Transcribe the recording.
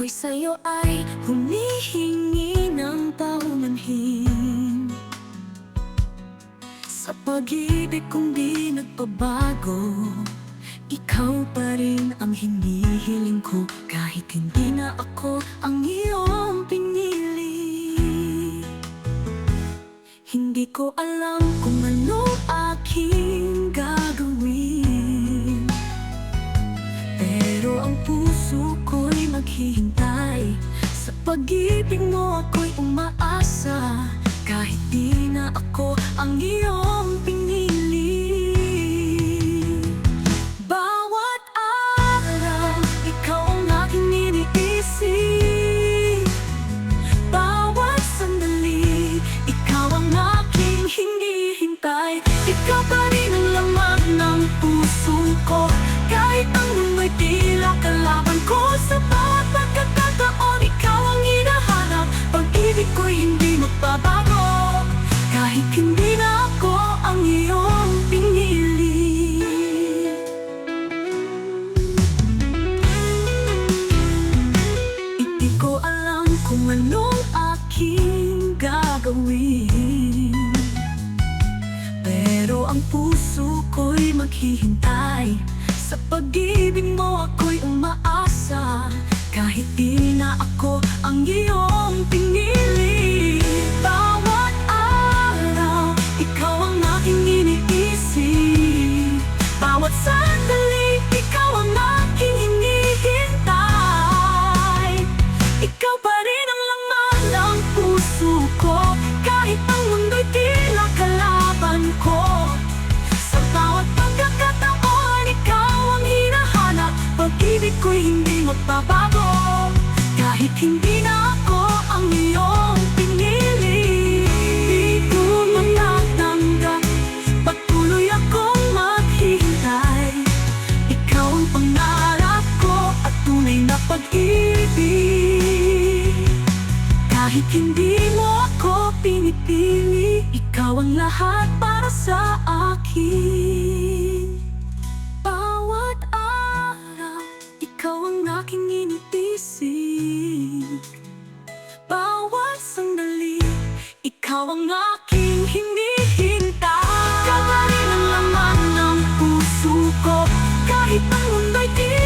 ako'y sa'yo ay humihingi ng paumanhin. Sa pag-ibig kong di nagbabago, ikaw pa rin ang hinihiling ko, kahit hindi na ako ang iyong pinili. Hindi ko alam kung ano aking gagawin, pero ang puso ko'y maghihintay. Sa pag-ibig mo ako'y umaasa, kahit di na ako ang iyong pinili. Bawat araw, ikaw ang aking iniisip. Bawat sandali, ikaw ang aking hinihintay. Ikaw pa rin ang laman ng puso ko, kahit ang mundo'y tila kalaban ko. Sa bawat pagkakataon, ikaw ang hinahanap. Pag-ibig ko'y hindi magbabago, kahit hindi na ako ang iyong pinili. Hindi ko alam kung anong aking gagawin, pero ang puso ko'y maghihintay. Sa pag-ibig mo ako'y umaasa, kahit di na ako ang iyong pinili. Bawat araw, ikaw ang aking iniisip. Bawat sandali, ikaw ang aking hinihintay. Ikaw pa rin ang laman ng puso ko, kahit ang mundo'y tila kalaban ko. Sa bawat pagkakataon, ikaw ang hinahanap. Pag-ibig ko'y hindi magbabago, kahit hindi na ako ang iyong pinili. Di ko matatanggap, patuloy akong maghihintay. Ikaw ang pangarap ko at tunay na pag-ibig. Kahit hindi mo ako pinipili, ikaw ang lahat para sa akin. Bawat araw, ikaw ang aking iniisip. Bawat sandali, ikaw ang aking hinihintay. Ikaw pa rin ang laman ng puso ko, kahit ang mundo'y di